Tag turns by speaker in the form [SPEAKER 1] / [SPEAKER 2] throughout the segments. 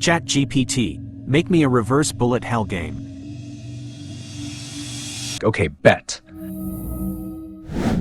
[SPEAKER 1] ChatGPT, make me a reverse bullet hell game.
[SPEAKER 2] Okay, bet.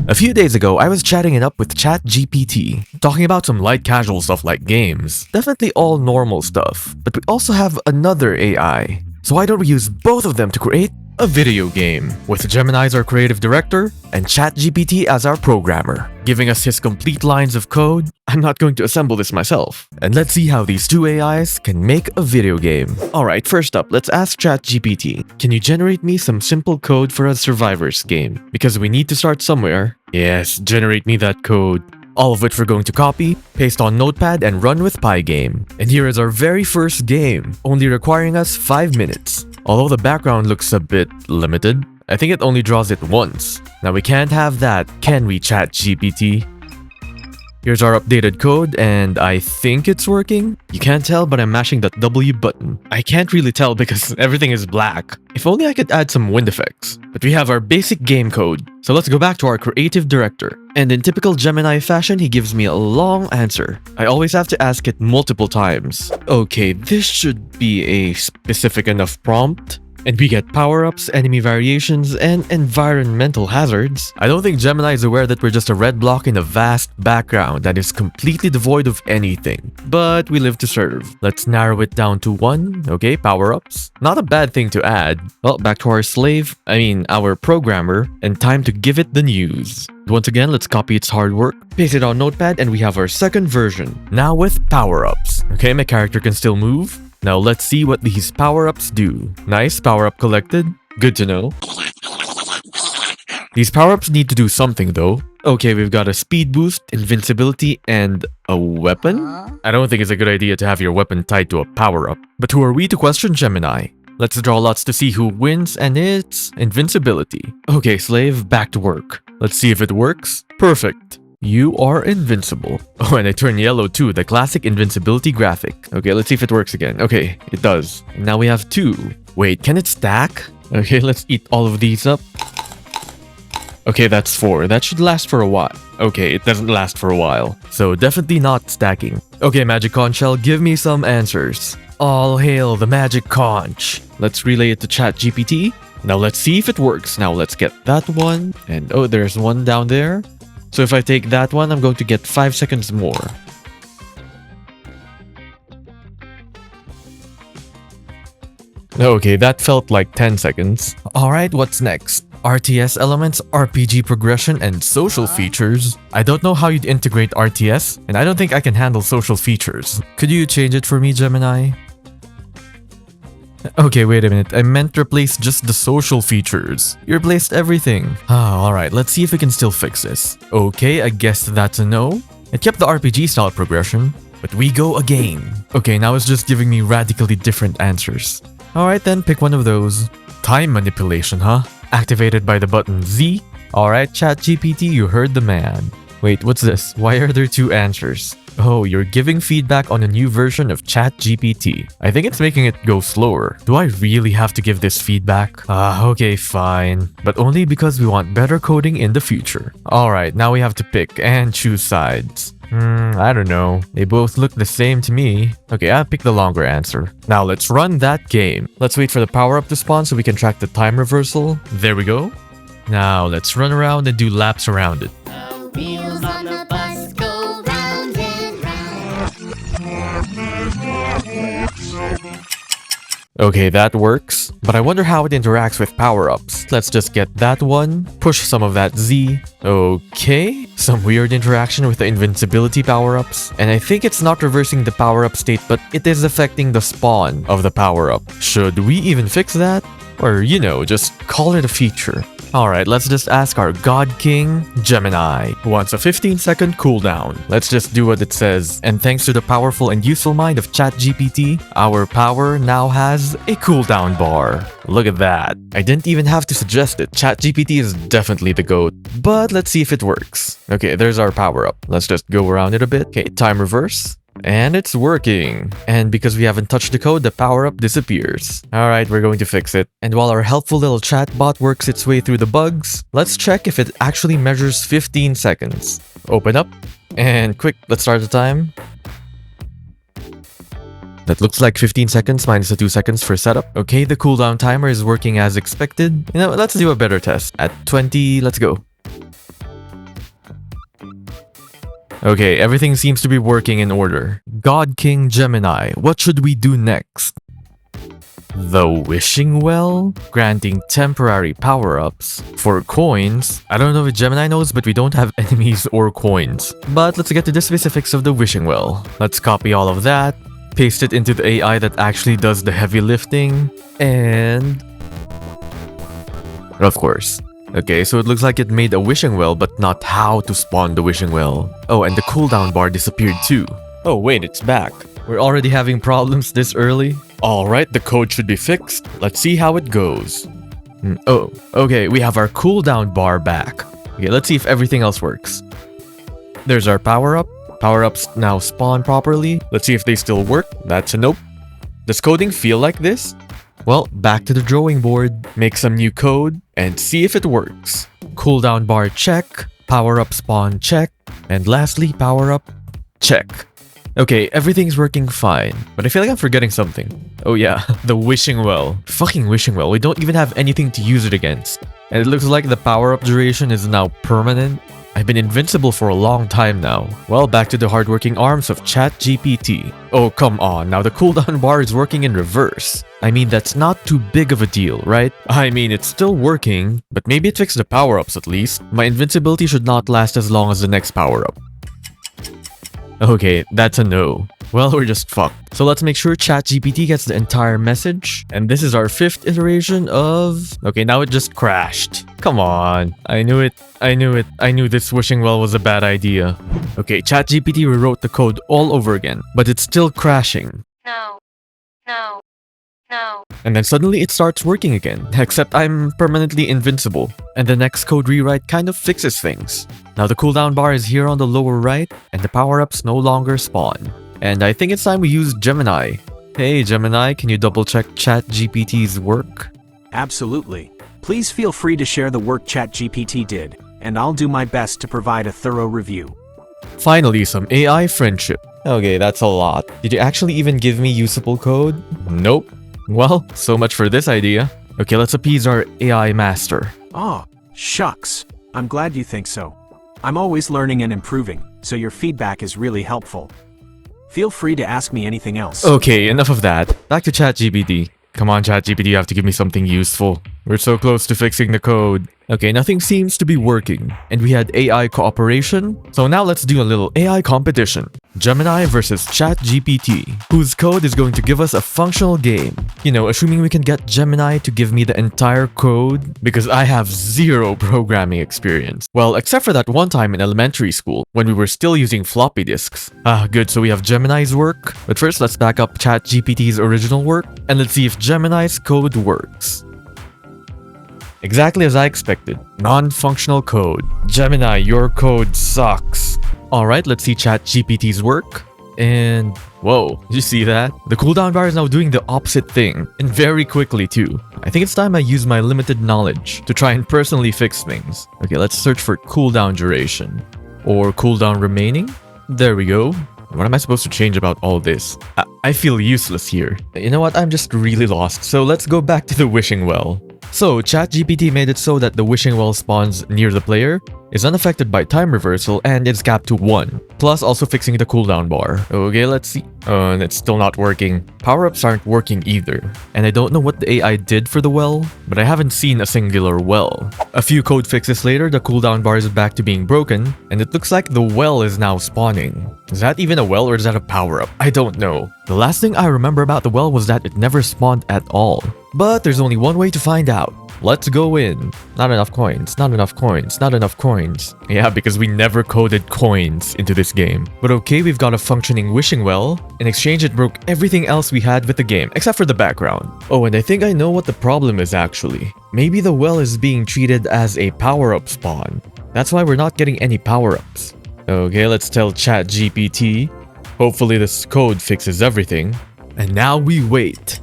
[SPEAKER 3] A few days ago, I was chatting it up with ChatGPT, talking about some light casual stuff like games. Definitely all normal stuff, but we also have another AI. So why don't we use both of them to create a video game, with Gemini as our creative director and ChatGPT as our programmer, giving us his complete lines of code. I'm not going to assemble this myself. And let's see how these two AIs can make a video game. Alright, first up, let's ask ChatGPT, can you generate me some simple code for a Survivors game? Because we need to start somewhere. Yes, generate me that code. All of which we're going to copy, paste on Notepad, and run with Pygame. And here is our very first game, only requiring us 5 minutes. Although the background looks a bit limited, I think it only draws it once. Now we can't have that, can we, ChatGPT? Here's our updated code, and I think it's working. You can't tell, but I'm mashing that W button. I can't really tell because everything is black. If only I could add some wind effects. But we have our basic game code. So let's go back to our creative director. And in typical Gemini fashion, he gives me a long answer. I always have to ask it multiple times. Okay, this should be a specific enough prompt. And we get power-ups, enemy variations, and environmental hazards. I don't think Gemini is aware that we're just a red block in a vast background that is completely devoid of anything. But we live to serve. Let's narrow it down to 1. Okay, power-ups. Not a bad thing to add. Well, back to our programmer, and time to give it the news. Once again, let's copy its hard work, paste it on Notepad, and we have our second version. Now with power-ups. Okay, my character can still move. Now let's see what these power-ups do. Nice, power-up collected. Good to know. These power-ups need to do something though. Okay, we've got a speed boost, invincibility, and a weapon? I don't think it's a good idea to have your weapon tied to a power-up. But who are we to question Gemini? Let's draw lots to see who wins, and it's invincibility. Okay, slave, back to work. Let's see if it works. Perfect. You are invincible. Oh, and I turn yellow too, the classic invincibility graphic. Okay, let's see if it works again. Okay, it does. Now we have 2. Wait, can it stack? Okay, let's eat all of these up. Okay, that's 4. That should last for a while. Okay, it doesn't last for a while. So definitely not stacking. Okay, Magic Conch Shell, give me some answers. All hail the Magic Conch. Let's relay it to ChatGPT. Now let's see if it works. Now let's get that one. And oh, there's one down there. So if I take that one, I'm going to get 5 seconds more. Okay, that felt like 10 seconds. Alright, what's next? RTS elements, RPG progression, and social features. I don't know how you'd integrate RTS, and I don't think I can handle social features. Could you change it for me, Gemini? Okay, wait a minute. I meant replace just the social features. You replaced everything. Alright, let's see if we can still fix this. Okay, I guess that's a no. It kept the RPG style progression, but we go again. Okay, now it's just giving me radically different answers. Alright then, pick one of those. Time manipulation, huh? Activated by the button Z. Alright, ChatGPT, you heard the man. Wait, what's this? Why are there 2 answers? Oh, you're giving feedback on a new version of ChatGPT. I think it's making it go slower. Do I really have to give this feedback? Okay, fine. But only because we want better coding in the future. Alright, now we have to pick and choose sides. I don't know. They both look the same to me. Okay, I'll pick the longer answer. Now let's run that game. Let's wait for the power-up to spawn so we can track the time reversal. There we go. Now let's run around and do laps around it.
[SPEAKER 4] Wheels on the bus go round and round.
[SPEAKER 3] Okay, that works. But I wonder how it interacts with power-ups. Let's just get that one, push some of that Z. Okay, some weird interaction with the invincibility power-ups. And I think it's not reversing the power-up state, but it is affecting the spawn of the power-up. Should we even fix that? Or, you know, just call it a feature. Alright, let's just ask our God King, Gemini, who wants a 15-second cooldown. Let's just do what it says. And thanks to the powerful and useful mind of ChatGPT, our power now has a cooldown bar. Look at that. I didn't even have to suggest it. ChatGPT is definitely the GOAT. But let's see if it works. Okay, there's our power-up. Let's just go around it a bit. Okay, time reverse. And it's working. And because we haven't touched the code, the power-up disappears. Alright, we're going to fix it. And while our helpful little chatbot works its way through the bugs, let's check if it actually measures 15 seconds. Open up. And quick, let's start the time. That looks like 15 seconds minus the 2 seconds for setup. Okay, the cooldown timer is working as expected. You know, let's do a better test. At 20, let's go. Okay, everything seems to be working in order. God King Gemini, what should we do next? The Wishing Well? Granting temporary power-ups. For coins, I don't know if Gemini knows, but we don't have enemies or coins. But let's get to the specifics of the Wishing Well. Let's copy all of that, paste it into the AI that actually does the heavy lifting, and... of course. Okay, so it looks like it made a wishing well, but not how to spawn the wishing well. Oh, and the cooldown bar disappeared too. Oh wait, it's back. We're already having problems this early? Alright, the code should be fixed. Let's see how it goes. Oh, okay, we have our cooldown bar back. Okay, let's see if everything else works. There's our power-up. Power-ups now spawn properly. Let's see if they still work. That's a nope. Does coding feel like this? Well, back to the drawing board, make some new code, and see if it works. Cooldown bar check, power-up spawn check, and lastly, power-up check. Okay, everything's working fine, but I feel like I'm forgetting something. Oh yeah, the wishing well. Fucking wishing well, we don't even have anything to use it against. And it looks like the power-up duration is now permanent. I've been invincible for a long time now. Well, back to the hardworking arms of ChatGPT. Oh, come on, now the cooldown bar is working in reverse. I mean, that's not too big of a deal, right? I mean, it's still working, but maybe it fixed the power-ups at least. My invincibility should not last as long as the next power-up. Okay, that's a no. Well, we're just fucked. So let's make sure ChatGPT gets the entire message. And this is our 5th iteration of... Okay, now it just crashed. Come on. I knew it. I knew this wishing well was a bad idea. Okay, ChatGPT rewrote the code all over again, but it's still crashing.
[SPEAKER 4] No. No. No.
[SPEAKER 3] And then suddenly it starts working again, except I'm permanently invincible. And the next code rewrite kind of fixes things. Now the cooldown bar is here on the lower right, and the power-ups no longer spawn. And I think it's time we use Gemini. Hey Gemini, can you double check ChatGPT's work?
[SPEAKER 1] Absolutely. Please feel free to share the work ChatGPT did, and I'll do my best to provide a thorough review.
[SPEAKER 3] Finally, some AI friendship. Okay, that's a lot. Did you actually even give me usable code? Nope. Well, so much for this idea. Okay, let's appease our AI master.
[SPEAKER 1] Oh, shucks. I'm glad you think so. I'm always learning and improving, so your feedback is really helpful. Feel free to ask me anything else.
[SPEAKER 3] Okay, enough of that. Back to ChatGPT. Come on, ChatGPT, you have to give me something useful. We're so close to fixing the code. Okay, nothing seems to be working. And we had AI cooperation. So now let's do a little AI competition. Gemini versus ChatGPT, whose code is going to give us a functional game. You know, assuming we can get Gemini to give me the entire code, because I have zero programming experience. Well, except for that one time in elementary school, when we were still using floppy disks. Ah, good, so we have Gemini's work. But first, let's back up ChatGPT's original work, and let's see if Gemini's code works. Exactly as I expected. Non-functional code. Gemini, your code sucks. Alright, let's see ChatGPT's work. And whoa, did you see that? The cooldown bar is now doing the opposite thing, and very quickly too. I think it's time I use my limited knowledge to try and personally fix things. Okay, let's search for cooldown duration. Or cooldown remaining? There we go. What am I supposed to change about all this? I feel useless here. You know what? I'm just really lost. So let's go back to the wishing well. So, ChatGPT made it so that the wishing well spawns near the player, is unaffected by time reversal, and is capped to 1. Plus also fixing the cooldown bar. Okay, let's see. And it's still not working. Power-ups aren't working either. And I don't know what the AI did for the well, but I haven't seen a singular well. A few code fixes later, the cooldown bar is back to being broken, and it looks like the well is now spawning. Is that even a well or is that a power-up? I don't know. The last thing I remember about the well was that it never spawned at all. But there's only one way to find out. Let's go in. Not enough coins, not enough coins, not enough coins. Yeah, because we never coded coins into this game. But okay, we've got a functioning wishing well. In exchange, it broke everything else we had with the game, except for the background. Oh, and I think I know what the problem is actually. Maybe the well is being treated as a power-up spawn. That's why we're not getting any power-ups. Okay, let's tell ChatGPT. Hopefully this code fixes everything. And now we wait.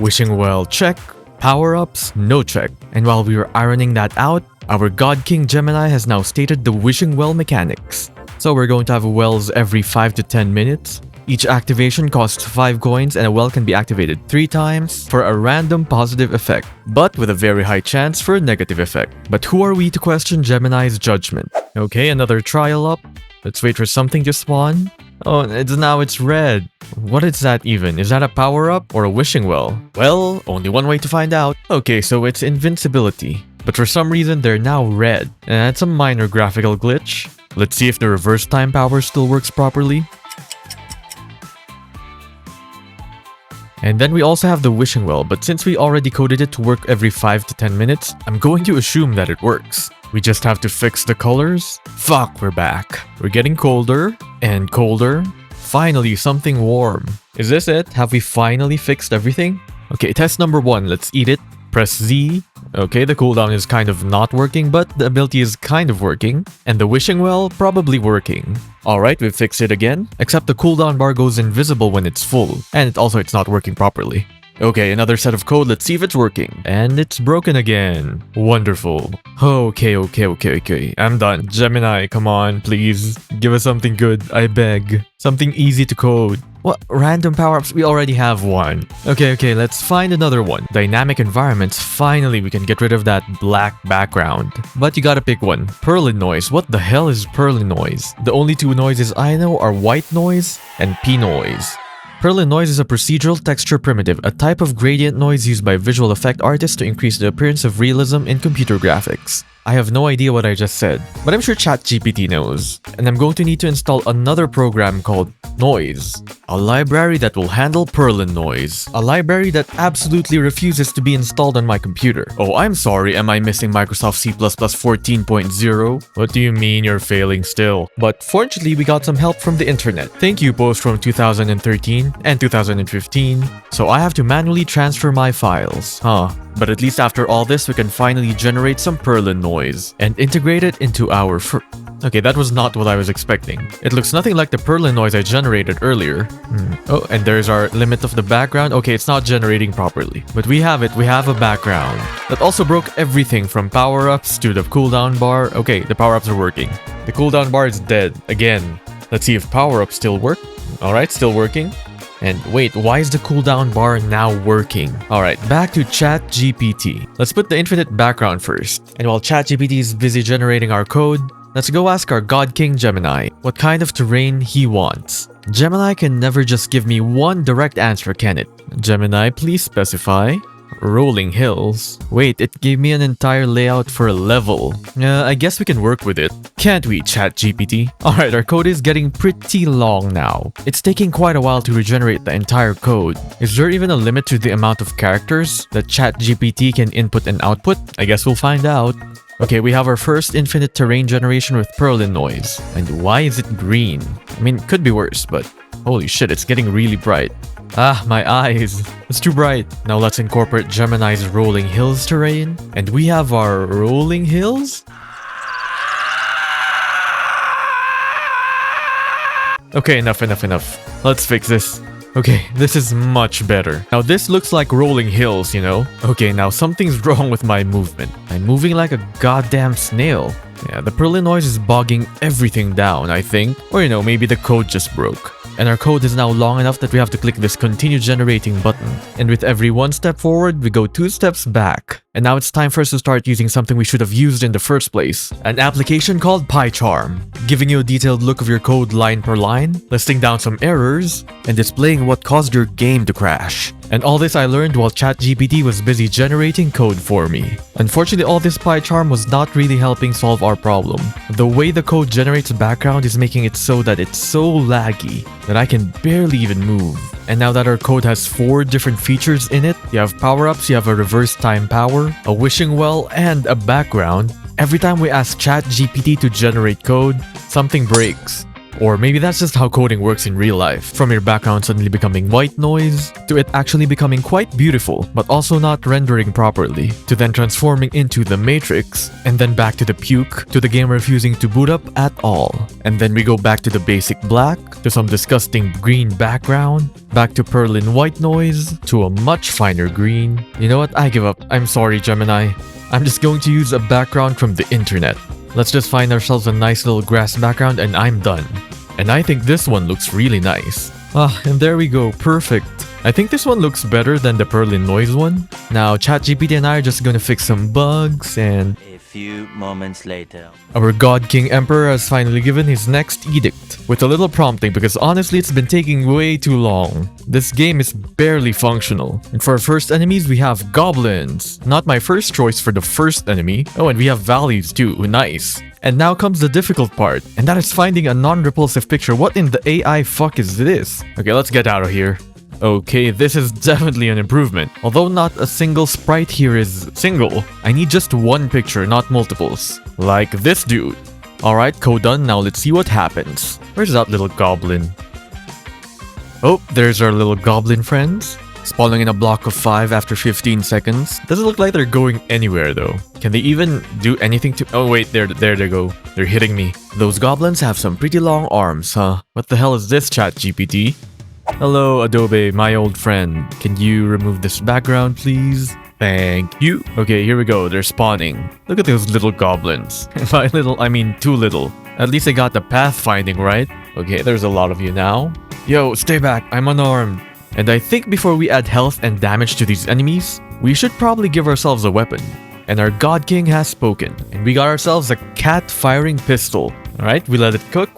[SPEAKER 3] Wishing well check, power-ups no check. And while we were ironing that out, our God King Gemini has now stated the wishing well mechanics. So we're going to have wells every 5 to 10 minutes. Each activation costs 5 coins and a well can be activated 3 times for a random positive effect, but with a very high chance for a negative effect. But who are we to question Gemini's judgment? Okay, another trial up. Let's wait for something to spawn. Oh, it's red. What is that even? Is that a power-up or a wishing well? Well, only one way to find out. Okay, so it's invincibility. But for some reason, they're now red. And it's a minor graphical glitch. Let's see if the reverse time power still works properly. And then we also have the wishing well, but since we already coded it to work every 5 to 10 minutes, I'm going to assume that it works. We just have to fix the colors. Fuck, we're back. We're getting colder and colder. Finally, something warm. Is this it? Have we finally fixed everything? Okay, test number 1. Let's eat it. Press Z. Okay, the cooldown is kind of not working, but the ability is kind of working. And the wishing well, probably working. Alright, we fixed it again. Except the cooldown bar goes invisible when it's full. And it's not working properly. Okay, another set of code. Let's see if it's working. And it's broken again. Wonderful. Okay. I'm done. Gemini, come on, please. Give us something good, I beg. Something easy to code. What? Random power-ups? We already have one. Okay, let's find another one. Dynamic environments. Finally, we can get rid of that black background. But you gotta pick one. Perlin noise. What the hell is Perlin noise? The only 2 noises I know are white noise and P noise. Perlin noise is a procedural texture primitive, a type of gradient noise used by visual effect artists to increase the appearance of realism in computer graphics. I have no idea what I just said, but I'm sure ChatGPT knows. And I'm going to need to install another program called Noise, a library that will handle Perlin noise, a library that absolutely refuses to be installed on my computer. Oh, I'm sorry, am I missing Microsoft C++ 14.0? What do you mean you're failing still? But fortunately, we got some help from the internet. Thank you, posts from 2013 and 2015. So I have to manually transfer my files. But at least after all this, we can finally generate some Perlin noise and integrate it into our Okay, that was not what I was expecting. It looks nothing like the Perlin noise I generated earlier. Oh, and there's our limit of the background. Okay, it's not generating properly. But we have it. We have a background. That also broke everything from power-ups to the cooldown bar. Okay, the power-ups are working. The cooldown bar is dead. Again. Let's see if power-ups still work. Alright, still working. And wait, why is the cooldown bar now working? Alright, back to ChatGPT. Let's put the infinite background first. And while ChatGPT is busy generating our code, let's go ask our God King Gemini what kind of terrain he wants. Gemini can never just give me one direct answer, can it? Gemini, please specify. Rolling hills. Wait, it gave me an entire layout for a level. I guess we can work with it. Can't we, ChatGPT? Alright, our code is getting pretty long now. It's taking quite a while to regenerate the entire code. Is there even a limit to the amount of characters that ChatGPT can input and output? I guess we'll find out. Okay, we have our first infinite terrain generation with Perlin noise. And why is it green? I mean, could be worse, but holy shit, it's getting really bright. Ah, my eyes. It's too bright. Now let's incorporate Gemini's rolling hills terrain. And we have our rolling hills? Okay, enough. Let's fix this. Okay, this is much better. Now this looks like rolling hills, you know? Okay, now something's wrong with my movement. I'm moving like a goddamn snail. Yeah, the Perlin noise is bogging everything down, I think. Or you know, maybe the code just broke. And our code is now long enough that we have to click this continue generating button. And with every 1 step forward, we go 2 steps back. And now it's time for us to start using something we should have used in the first place. An application called PyCharm, giving you a detailed look of your code line per line, listing down some errors, and displaying what caused your game to crash. And all this I learned while ChatGPT was busy generating code for me. Unfortunately, all this PyCharm was not really helping solve our problem. The way the code generates background is making it so that it's so laggy that I can barely even move. And now that our code has 4 different features in it, you have power-ups, you have a reverse time power, a wishing well, and a background, every time we ask ChatGPT to generate code, something breaks. Or maybe that's just how coding works in real life. From your background suddenly becoming white noise, to it actually becoming quite beautiful, but also not rendering properly, to then transforming into the Matrix, and then back to the puke, to the game refusing to boot up at all. And then we go back to the basic black, to some disgusting green background, back to Perlin white noise, to a much finer green. You know what? I give up. I'm sorry, Gemini. I'm just going to use a background from the internet. Let's just find ourselves a nice little grass background and I'm done. And I think this one looks really nice. Ah, and there we go, perfect. I think this one looks better than the Pearly Noise one. Now, ChatGPT and I are just gonna fix some bugs and...
[SPEAKER 2] A few moments later.
[SPEAKER 3] Our God King Emperor has finally given his next edict, with a little prompting because honestly it's been taking way too long. This game is barely functional. And for our first enemies we have goblins. Not my first choice for the first enemy. Oh, and we have valleys too, nice. And now comes the difficult part, and that is finding a non-repulsive picture. What in the AI fuck is this? Okay, let's get out of here. Okay, this is definitely an improvement. Although not a single sprite here is single, I need just one picture, not multiples. Like this dude. Alright, code done, now let's see what happens. Where's that little goblin? Oh, there's our little goblin friends. Spawning in a block of 5 after 15 seconds. Doesn't look like they're going anywhere though. Can they even do anything to— oh wait, there they go. They're hitting me. Those goblins have some pretty long arms, huh? What the hell is this, ChatGPT? Hello, Adobe, my old friend. Can you remove this background, please? Thank you. Okay, here we go. They're spawning. Look at those little goblins. By little, I mean too little. At least I got the pathfinding right. Okay, there's a lot of you now. Yo, stay back. I'm unarmed. And I think before we add health and damage to these enemies, we should probably give ourselves a weapon. And our God King has spoken. And we got ourselves a cat firing pistol. Alright, we let it cook,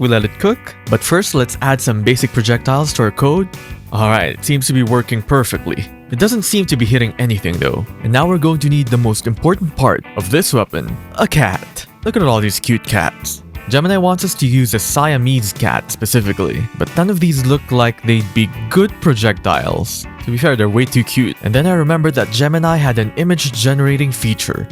[SPEAKER 3] But first, let's add some basic projectiles to our code. Alright, it seems to be working perfectly. It doesn't seem to be hitting anything though. And now we're going to need the most important part of this weapon, a cat. Look at all these cute cats. Gemini wants us to use a Siamese cat specifically, but none of these look like they'd be good projectiles. To be fair, they're way too cute. And then I remembered that Gemini had an image generating feature.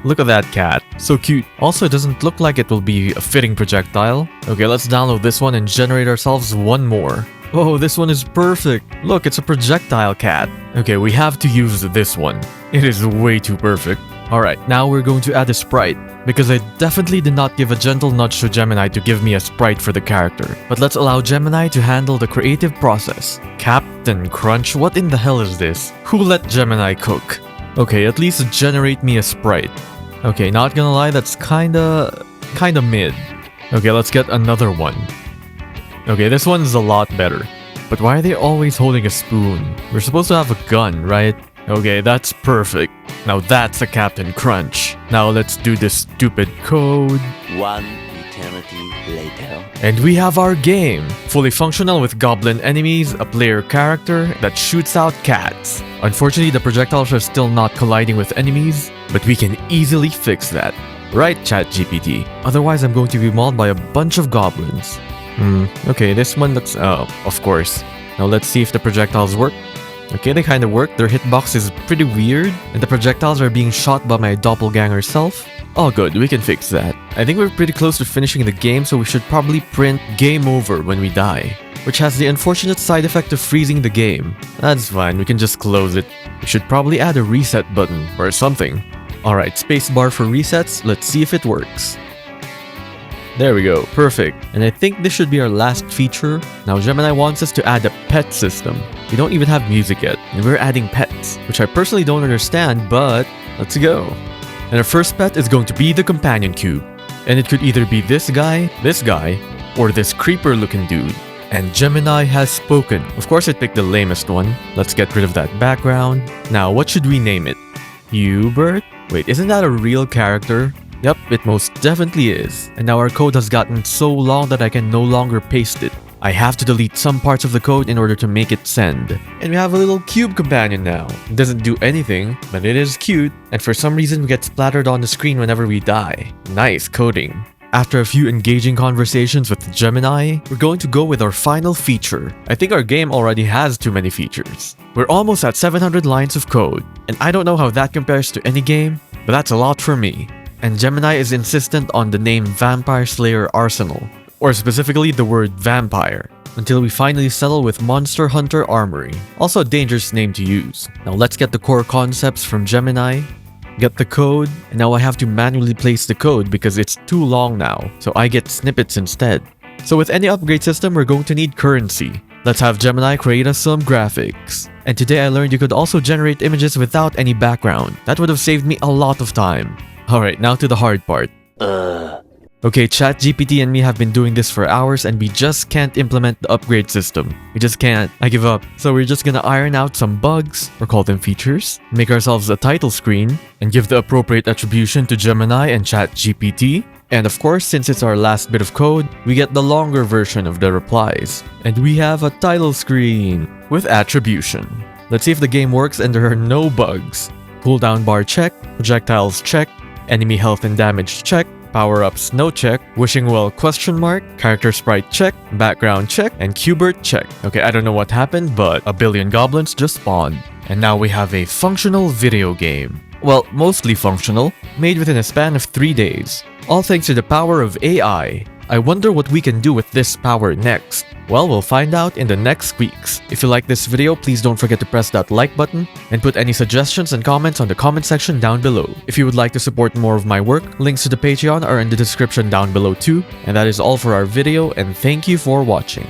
[SPEAKER 3] Look at that cat. So cute. Also, it doesn't look like it will be a fitting projectile. Okay, let's download this one and generate ourselves one more. Oh, this one is perfect. Look, it's a projectile cat. Okay, we have to use this one. It is way too perfect. Alright, now we're going to add a sprite, because I definitely did not give a gentle nudge to Gemini to give me a sprite for the character. But let's allow Gemini to handle the creative process. Captain Crunch, what in the hell is this? Who let Gemini cook? Okay, at least generate me a sprite. Okay, not gonna lie, that's kinda mid. Okay, let's get another one. Okay, this one's a lot better. But why are they always holding a spoon? We're supposed to have a gun, right? Okay, that's perfect. Now that's a Captain Crunch. Now let's do this stupid code.
[SPEAKER 2] One eternity later.
[SPEAKER 3] And we have our game. Fully functional with goblin enemies, a player character that shoots out cats. Unfortunately, the projectiles are still not colliding with enemies, but we can easily fix that. Right, ChatGPT? Otherwise, I'm going to be mauled by a bunch of goblins. Okay, this one looks... oh, of course. Now let's see if the projectiles work. Okay, they kind of work. Their hitbox is pretty weird, and the projectiles are being shot by my doppelganger self. All good, we can fix that. I think we're pretty close to finishing the game, so we should probably print game over when we die, which has the unfortunate side effect of freezing the game. That's fine, we can just close it. We should probably add a reset button or something. Alright, spacebar for resets, let's see if it works. There we go, perfect. And I think this should be our last feature. Now Gemini wants us to add a pet system. We don't even have music yet, and we're adding pets, which I personally don't understand, but let's go. And our first pet is going to be the companion cube. And it could either be this guy, or this creeper looking dude. And Gemini has spoken. Of course it picked the lamest one. Let's get rid of that background. Now what should we name it? Hubert? Wait, isn't that a real character? Yep, it most definitely is. And now our code has gotten so long that I can no longer paste it. I have to delete some parts of the code in order to make it send. And we have a little cube companion now. It doesn't do anything, but it is cute. And for some reason we get splattered on the screen whenever we die. Nice coding. After a few engaging conversations with Gemini, we're going to go with our final feature. I think our game already has too many features. We're almost at 700 lines of code. And I don't know how that compares to any game, but that's a lot for me. And Gemini is insistent on the name Vampire Slayer Arsenal, or specifically the word vampire, until we finally settle with Monster Hunter Armory. Also a dangerous name to use. Now let's get the core concepts from Gemini, get the code, and now I have to manually place the code because it's too long now, so I get snippets instead. So with any upgrade system, we're going to need currency. Let's have Gemini create us some graphics. And today I learned you could also generate images without any background. That would have saved me a lot of time. Alright, now to the hard part. Okay, ChatGPT and me have been doing this for hours and we just can't implement the upgrade system. We just can't. I give up. So we're just gonna iron out some bugs, or call them features, make ourselves a title screen, and give the appropriate attribution to Gemini and ChatGPT. And of course, since it's our last bit of code, we get the longer version of the replies. And we have a title screen with attribution. Let's see if the game works and there are no bugs. Cooldown bar check, projectiles check, enemy health and damage check, power-ups no check, wishing well question mark, character sprite check, background check, and Qbert check. Okay, I don't know what happened, but a billion goblins just spawned. And now we have a functional video game. Well, mostly functional, made within a span of 3 days. All thanks to the power of AI. I wonder what we can do with this power next. Well, we'll find out in the next weeks. If you like this video, please don't forget to press that like button and put any suggestions and comments on the comment section down below. If you would like to support more of my work, links to the Patreon are in the description down below too. And that is all for our video, and thank you for watching.